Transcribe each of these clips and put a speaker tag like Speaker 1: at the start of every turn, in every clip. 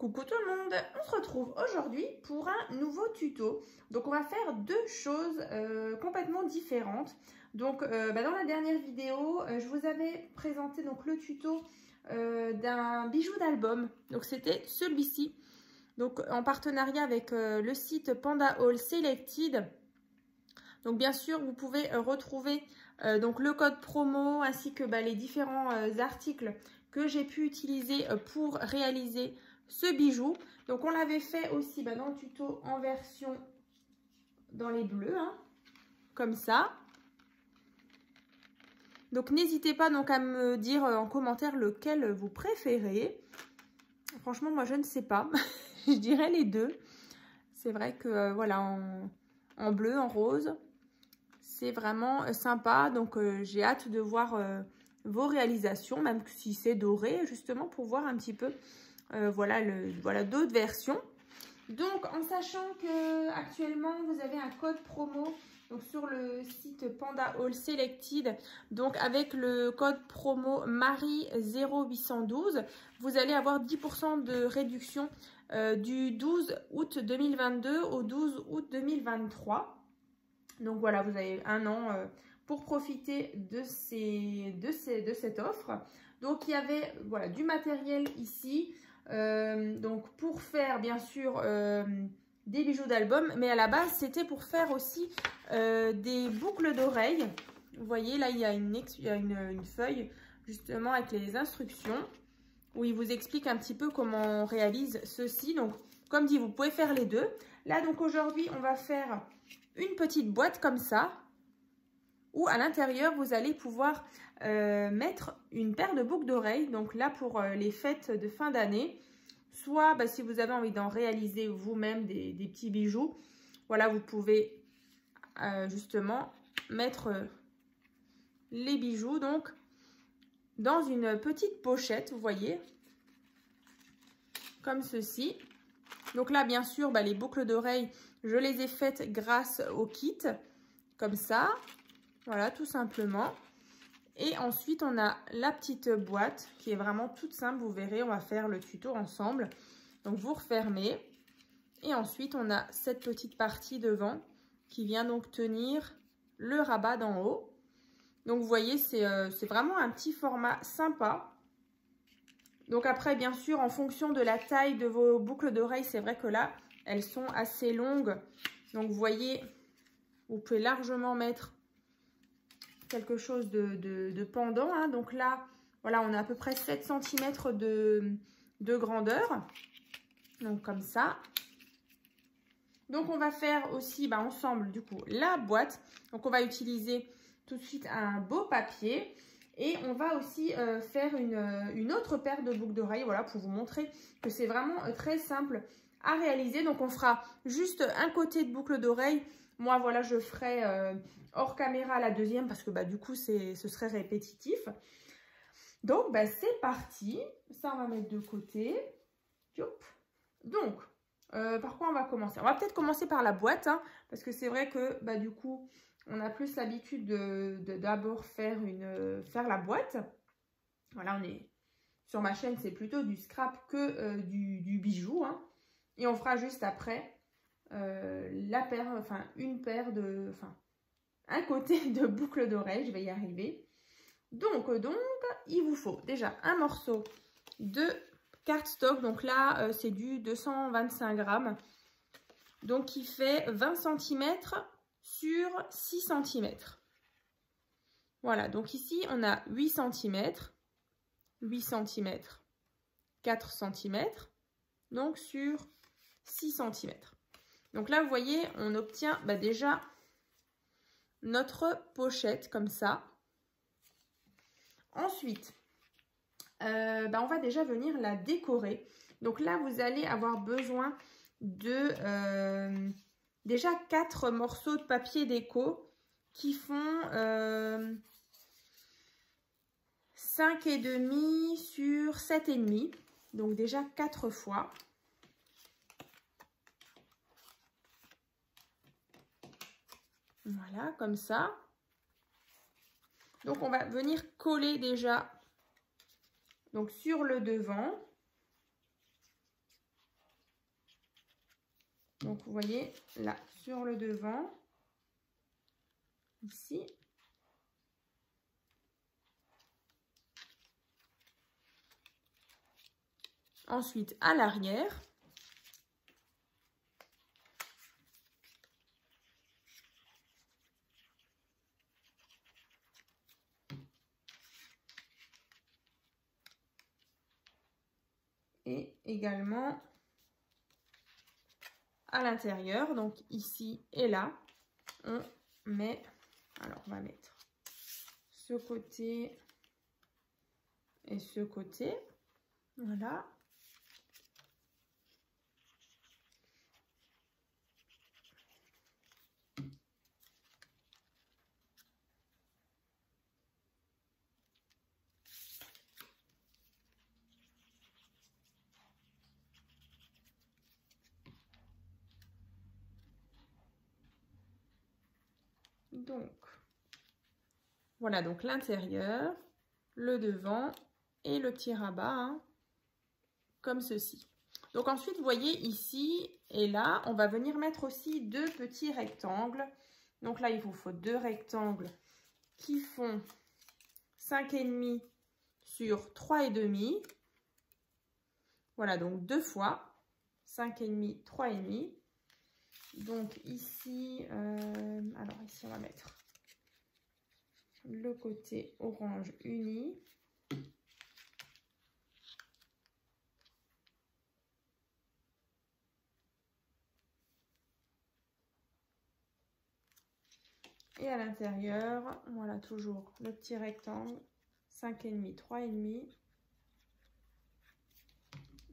Speaker 1: Coucou tout le monde, on se retrouve aujourd'hui pour un nouveau tuto. Donc on va faire deux choses complètement différentes. Donc dans la dernière vidéo, je vous avais présenté donc le tuto d'un bijou d'album. Donc c'était celui-ci. Donc en partenariat avec le site Panda Haul Selected. Donc bien sûr, vous pouvez retrouver donc le code promo ainsi que les différents articles que j'ai pu utiliser pour réaliser ce bijou. Donc on l'avait fait aussi dans le tuto en version dans les bleus, hein, comme ça. Donc n'hésitez pas donc à me dire en commentaire lequel vous préférez. Franchement, moi je ne sais pas. Je dirais les deux. C'est vrai que voilà, en bleu, en rose, c'est vraiment sympa. Donc j'ai hâte de voir vos réalisations, même si c'est doré, justement pour voir un petit peu voilà d'autres versions. Donc en sachant que actuellement vous avez un code promo donc sur le site Panda Haul Selected, donc avec le code promo Marie 0812, vous allez avoir 10% de réduction du 12 août 2022 au 12 août 2023. Donc voilà, vous avez un an pour profiter de cette offre. Donc il y avait voilà du matériel ici. Donc pour faire bien sûr des bijoux d'album, mais à la base c'était pour faire aussi des boucles d'oreilles. Vous voyez là il y a une feuille justement avec les instructions où il vous explique un petit peu comment on réalise ceci. Donc comme dit, vous pouvez faire les deux. Là donc aujourd'hui on va faire une petite boîte comme ça où à l'intérieur vous allez pouvoir mettre une paire de boucles d'oreilles. Donc là pour les fêtes de fin d'année, soit si vous avez envie d'en réaliser vous-même des petits bijoux, voilà, vous pouvez justement mettre les bijoux donc dans une petite pochette, vous voyez, comme ceci. Donc là bien sûr les boucles d'oreilles, je les ai faites grâce au kit, comme ça. Voilà, tout simplement. Et ensuite, on a la petite boîte qui est vraiment toute simple. Vous verrez, on va faire le tuto ensemble. Donc, vous refermez. Et ensuite, on a cette petite partie devant qui vient donc tenir le rabat d'en haut. Donc, vous voyez, c'est vraiment un petit format sympa. Donc, après, bien sûr, en fonction de la taille de vos boucles d'oreilles, c'est vrai que là, elles sont assez longues. Donc, vous voyez, vous pouvez largement mettre quelque chose de pendant, hein. Donc là voilà, on a à peu près 7 cm de grandeur, donc comme ça. Donc on va faire aussi ensemble du coup la boîte. Donc on va utiliser tout de suite un beau papier et on va aussi faire une autre paire de boucles d'oreilles, voilà, pour vous montrer que c'est vraiment très simple à réaliser. Donc on fera juste un côté de boucle d'oreille. Moi, voilà, je ferai hors caméra la deuxième parce que du coup, ce serait répétitif. Donc, c'est parti. Ça, on va mettre de côté. Donc, par quoi on va commencer? On va peut-être commencer par la boîte, hein, parce que c'est vrai que du coup, on a plus l'habitude de d'abord faire la boîte. Voilà, on est sur ma chaîne, c'est plutôt du scrap que du bijou, hein. Et on fera juste après un côté de boucle d'oreille, je vais y arriver. Donc, il vous faut déjà un morceau de cardstock. Donc là, c'est du 225 grammes. Donc, qui fait 20 cm sur 6 cm. Voilà, donc ici, on a 8 cm, 8 cm, 4 cm, donc sur 6 cm. Donc là, vous voyez, on obtient déjà notre pochette comme ça. Ensuite, on va déjà venir la décorer. Donc là, vous allez avoir besoin de déjà 4 morceaux de papier déco qui font 5,5 sur 7,5. Donc déjà 4 fois. Voilà, comme ça. Donc, on va venir coller déjà donc sur le devant. Donc, vous voyez, là, sur le devant, ici. Ensuite, à l'arrière. Et également à l'intérieur, donc ici et là, on met, alors on va mettre ce côté et ce côté, voilà. Donc, voilà donc l'intérieur, le devant et le petit rabat, hein, comme ceci. Donc ensuite, vous voyez ici et là, on va venir mettre aussi deux petits rectangles. Donc là, il vous faut deux rectangles qui font 5,5 sur 3,5. Voilà, donc deux fois 5,5, 3,5. Donc ici, alors ici on va mettre le côté orange uni. Et à l'intérieur, voilà toujours le petit rectangle 5,5, 3,5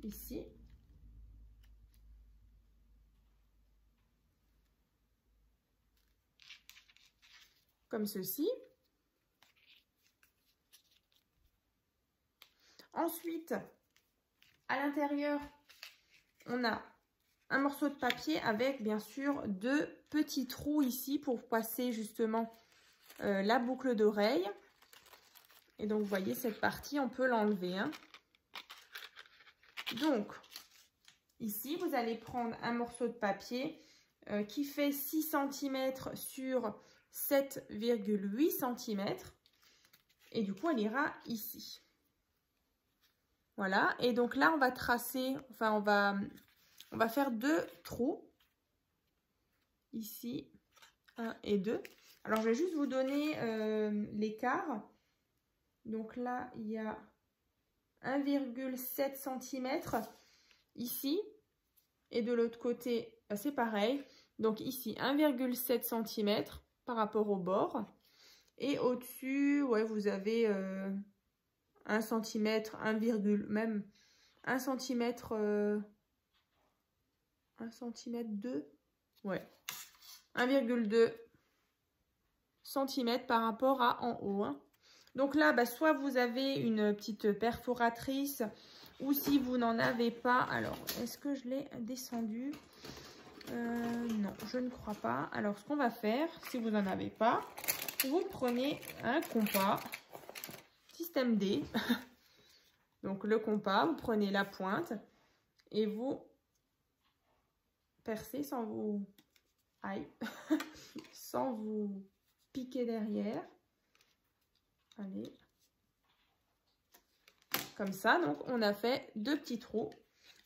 Speaker 1: ici. Comme ceci. Ensuite, à l'intérieur, on a un morceau de papier avec bien sûr deux petits trous ici pour passer justement la boucle d'oreille. Et donc, vous voyez, cette partie, on peut l'enlever, hein. Donc, ici, vous allez prendre un morceau de papier qui fait 6 cm sur 7,8 cm. Et du coup, elle ira ici. Voilà. Et donc là, on va tracer, enfin, on va faire deux trous. Ici, 1 et 2. Alors, je vais juste vous donner l'écart. Donc là, il y a 1,7 cm ici. Et de l'autre côté, c'est pareil. Donc ici, 1,7 cm par rapport au bord. Et au-dessus, ouais, vous avez 1 cm, 1, même 1 cm, 1 cm 2. Ouais, 1,2 cm par rapport à en haut, hein. Donc là, bah, soit vous avez une petite perforatrice, ou si vous n'en avez pas, alors, est-ce que je l'ai descendu? Non, je ne crois pas. Alors, ce qu'on va faire, si vous n'en avez pas, vous prenez un compas, système D. Donc, le compas, vous prenez la pointe et vous percez sans vous... Aïe, sans vous piquer derrière. Allez. Comme ça, donc on a fait deux petits trous.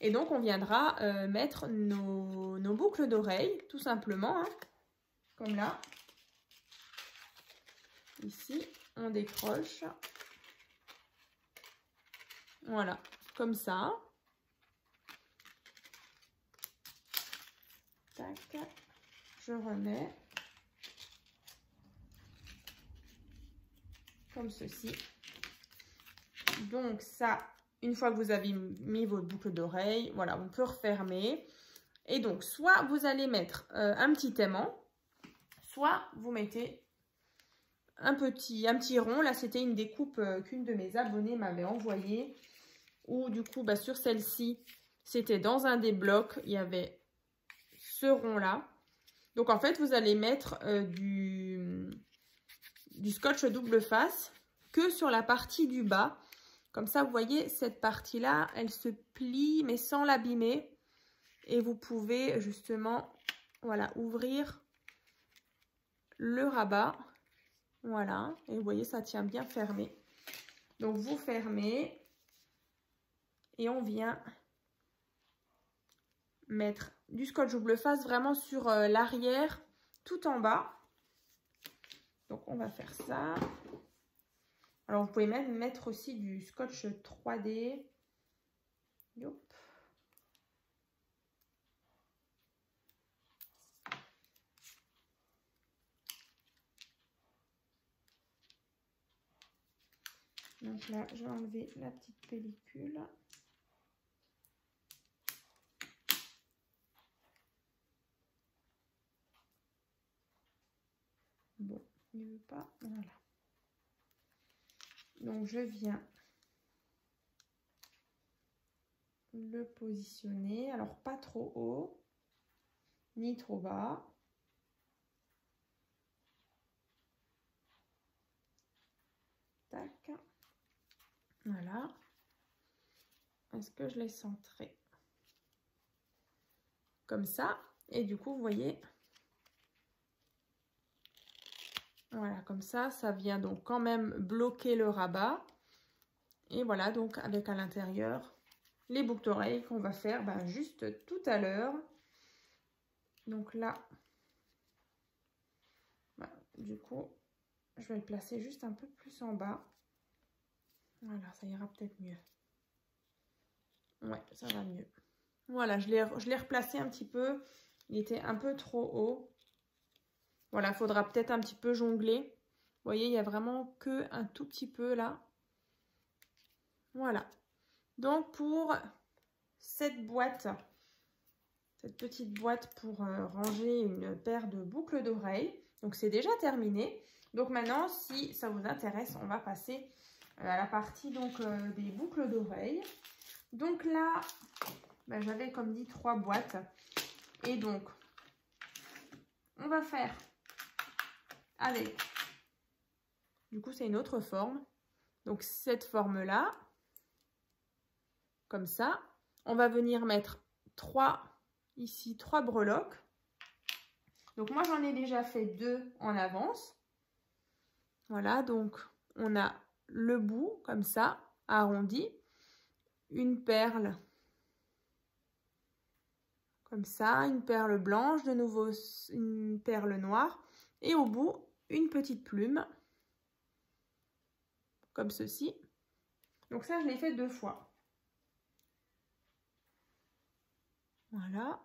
Speaker 1: Et donc on viendra mettre nos boucles d'oreilles, tout simplement, hein, comme là. Ici, on décroche. Voilà, comme ça. Tac, je remets. Comme ceci. Donc ça, une fois que vous avez mis votre boucle d'oreille, voilà, on peut refermer. Et donc, soit vous allez mettre un petit aimant, soit vous mettez un petit rond. Là, c'était une découpe qu'une de mes abonnées m'avait envoyée. Ou du coup, bah, sur celle-ci, c'était dans un des blocs, il y avait ce rond-là. Donc, en fait, vous allez mettre du scotch double face que sur la partie du bas. Comme ça, vous voyez, cette partie-là, elle se plie, mais sans l'abîmer. Et vous pouvez justement, voilà, ouvrir le rabat. Voilà, et vous voyez, ça tient bien fermé. Donc, vous fermez et on vient mettre du scotch double face vraiment sur l'arrière, tout en bas. Donc, on va faire ça. Alors, vous pouvez même mettre aussi du scotch 3D. Yop. Donc là, je vais enlever la petite pellicule. Bon, il ne veut pas. Voilà. Donc, je viens le positionner. Alors, pas trop haut, ni trop bas. Tac. Voilà. Est-ce que je l'ai centré? Comme ça. Et du coup, vous voyez, voilà, comme ça vient donc quand même bloquer le rabat. Et voilà, donc avec à l'intérieur les boucles d'oreilles qu'on va faire juste tout à l'heure. Donc là, voilà, du coup, je vais le placer juste un peu plus en bas. Voilà, ça ira peut-être mieux. Ouais, ça va mieux. Voilà, je l'ai replacé un petit peu. Il était un peu trop haut. Voilà, il faudra peut-être un petit peu jongler. Vous voyez, il n'y a vraiment que un tout petit peu là. Voilà. Donc, pour cette boîte, cette petite boîte pour ranger une paire de boucles d'oreilles, donc c'est déjà terminé. Donc maintenant, si ça vous intéresse, on va passer à la partie donc des boucles d'oreilles. Donc là, j'avais comme dit 3 boîtes. Et donc, on va faire avec, du coup c'est une autre forme. Donc cette forme-là, comme ça. On va venir mettre 3 breloques. Donc moi j'en ai déjà fait 2 en avance. Voilà, donc on a le bout comme ça, arrondi, une perle comme ça, une perle blanche, de nouveau une perle noire et au bout une petite plume comme ceci. Donc ça je l'ai fait 2 fois. Voilà.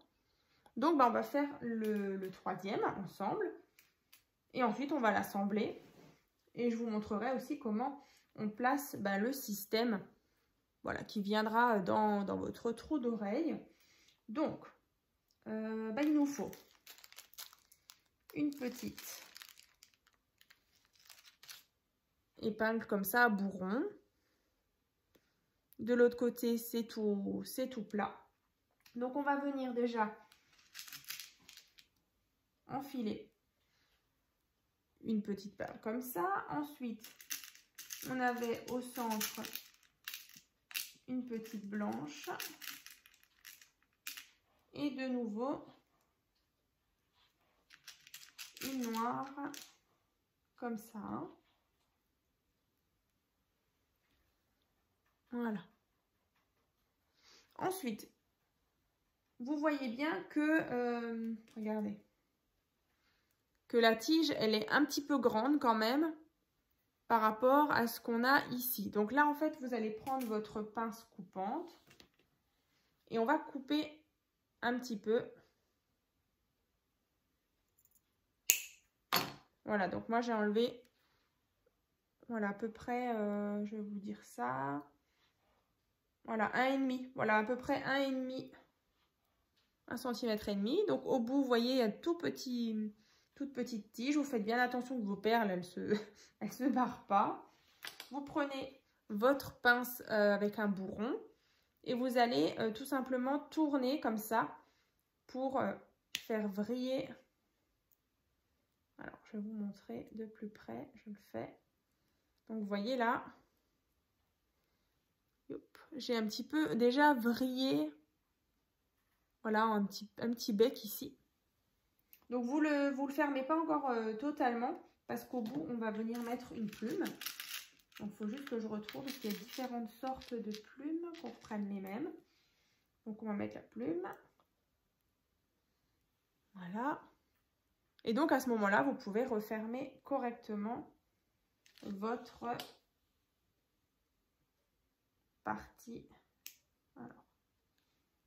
Speaker 1: Donc on va faire le troisième ensemble et ensuite on va l'assembler et je vous montrerai aussi comment on place le système, voilà, qui viendra dans votre trou d'oreille. Donc il nous faut une petite épingle comme ça à bourron. De l'autre côté c'est tout plat. Donc on va venir déjà enfiler une petite perle comme ça. Ensuite, on avait au centre une petite blanche. Et de nouveau, une noire comme ça. Voilà. Ensuite, vous voyez bien que, regardez, que la tige, elle est un petit peu grande quand même par rapport à ce qu'on a ici. Donc là, en fait, vous allez prendre votre pince coupante et on va couper un petit peu. Voilà, donc moi, j'ai enlevé, voilà, à peu près, je vais vous dire ça. Voilà, 1,5. Voilà, à peu près 1,5. 1,5 cm. Donc au bout, vous voyez, il y a toute petite tige. Vous faites bien attention que vos perles, elles se barrent pas. Vous prenez votre pince avec un bourron et vous allez tout simplement tourner comme ça pour faire vriller. Alors, je vais vous montrer de plus près. Je le fais. Donc, vous voyez là, j'ai un petit peu déjà vrillé Voilà, un petit bec ici. Donc, vous le fermez pas encore totalement parce qu'au bout, on va venir mettre une plume. Donc, il faut juste que je retrouve parce qu'il y a différentes sortes de plumes, qu'on reprenne les mêmes. Donc, on va mettre la plume. Voilà. Et donc, à ce moment-là, vous pouvez refermer correctement votre partie. Alors,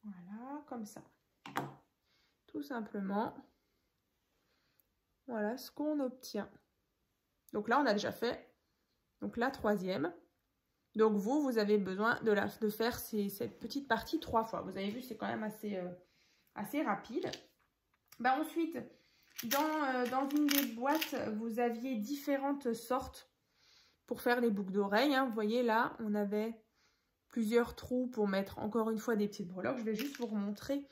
Speaker 1: voilà, comme ça. Tout simplement. Voilà ce qu'on obtient. Donc là, on a déjà fait donc la troisième. Donc vous avez besoin de faire cette petite partie 3 fois. Vous avez vu, c'est quand même assez rapide. Bah, ensuite, dans une des boîtes, vous aviez différentes sortes pour faire les boucles d'oreilles. Hein. Vous voyez là, on avait plusieurs trous pour mettre encore une fois des petites breloques. Je vais juste vous remontrer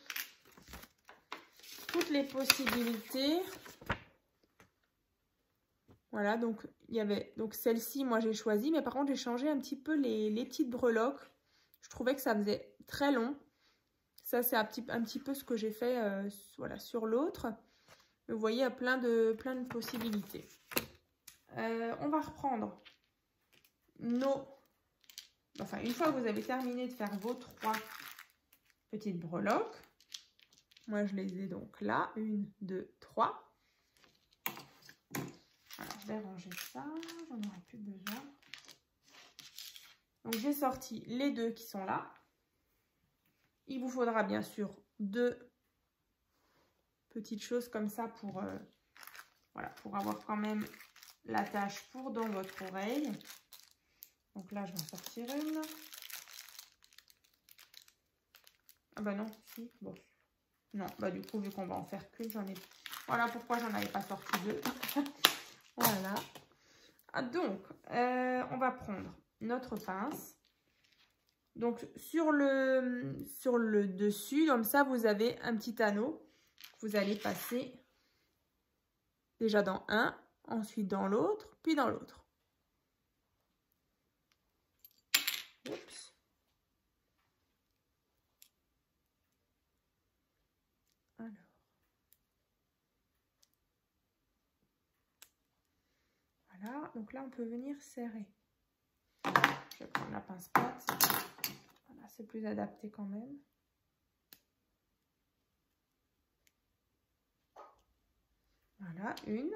Speaker 1: toutes les possibilités. Voilà, donc il y avait celle-ci, moi j'ai choisi, mais par contre j'ai changé un petit peu les petites breloques. Je trouvais que ça faisait très long. Ça c'est un petit peu ce que j'ai fait voilà, sur l'autre. Vous voyez, il y a plein de possibilités. On va reprendre enfin, une fois que vous avez terminé de faire vos 3 petites breloques, moi je les ai donc là, 1, 2, 3. Alors, je vais ranger ça, j'en aurai plus besoin. Donc, j'ai sorti les 2 qui sont là. Il vous faudra bien sûr 2 petites choses comme ça pour, voilà, pour avoir quand même l'attache pour dans votre oreille. Donc là, je vais en sortir une. Ah bah non, si, bon. Non, bah du coup, vu qu'on va en faire qu'une, j'en ai... Voilà pourquoi j'en avais pas sorti 2. Voilà. Donc, on va prendre notre pince. Donc, sur le dessus, comme ça, vous avez un petit anneau. Vous allez passer déjà dans un, ensuite dans l'autre, puis dans l'autre. Oups. Alors. Voilà, donc là, on peut venir serrer. Je vais prendre la pince plate. Voilà, c'est plus adapté quand même. Voilà, une.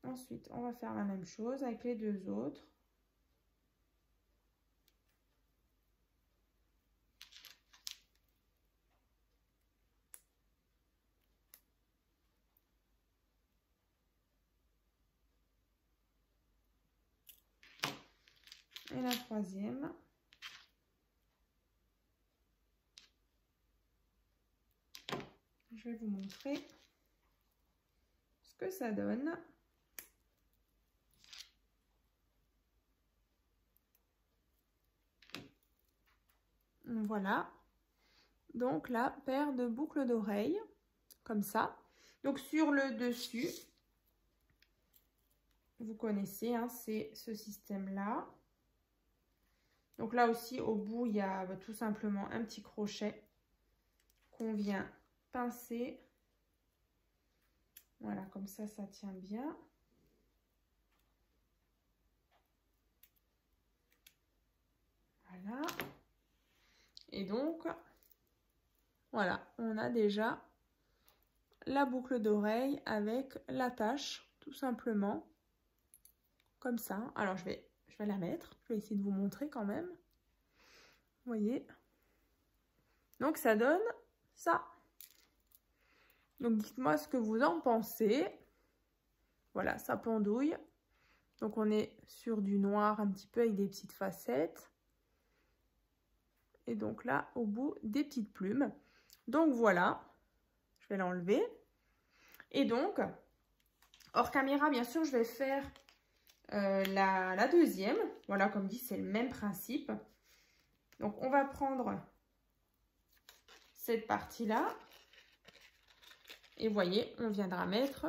Speaker 1: Ensuite, on va faire la même chose avec les 2 autres. Et la troisième. Je vais vous montrer ce que ça donne. Voilà. Donc la paire de boucles d'oreilles, comme ça. Donc sur le dessus, vous connaissez, hein, c'est ce système-là. Donc là aussi, au bout, il y a tout simplement un petit crochet qu'on vient pincer. Voilà, comme ça tient bien. Voilà. Et donc, voilà, on a déjà la boucle d'oreille avec l'attache, tout simplement. Comme ça. Alors, je vais la mettre. Je vais essayer de vous montrer quand même. Vous voyez. Donc, ça donne ça. Donc, dites-moi ce que vous en pensez. Voilà, ça pendouille. Donc, on est sur du noir un petit peu avec des petites facettes. Et donc là, au bout, des petites plumes. Donc, voilà. Je vais l'enlever. Et donc, hors caméra, bien sûr, je vais faire la deuxième. Voilà, comme dit, c'est le même principe. Donc, on va prendre cette partie-là. Et vous voyez, on viendra mettre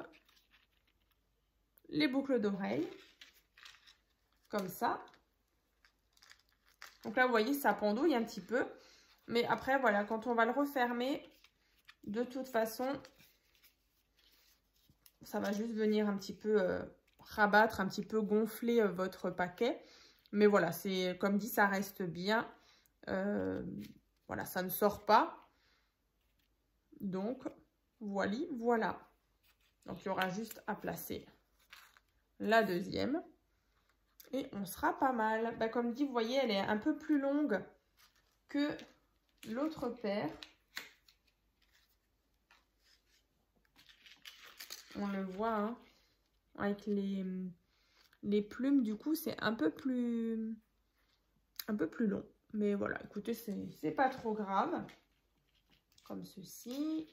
Speaker 1: les boucles d'oreilles. Comme ça. Donc là, vous voyez, ça pendouille un petit peu. Mais après, voilà, quand on va le refermer, de toute façon, ça va juste venir un petit peu rabattre, un petit peu gonfler votre paquet. Mais voilà, c'est comme dit, ça reste bien. Voilà, ça ne sort pas. Donc, voilà. Donc, il y aura juste à placer la deuxième. Et on sera pas mal. Bah, comme dit, vous voyez, elle est un peu plus longue que l'autre paire. On le voit, hein, avec les plumes, du coup, c'est un peu plus long. Mais voilà, écoutez, c'est pas trop grave. Comme ceci.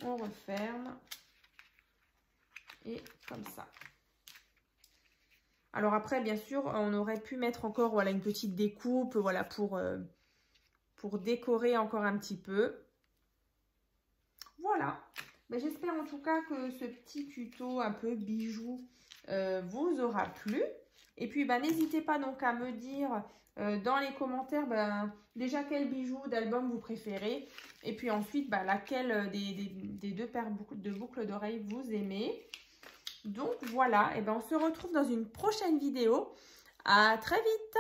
Speaker 1: On referme. Et comme ça. Alors après, bien sûr, on aurait pu mettre encore voilà, une petite découpe voilà, pour décorer encore un petit peu. Voilà. Mais j'espère en tout cas que ce petit tuto un peu bijoux vous aura plu. Et puis, n'hésitez pas donc à me dire dans les commentaires déjà quel bijou d'album vous préférez. Et puis ensuite, laquelle des deux paires de boucles d'oreilles vous aimez. Donc voilà, et on se retrouve dans une prochaine vidéo. À très vite!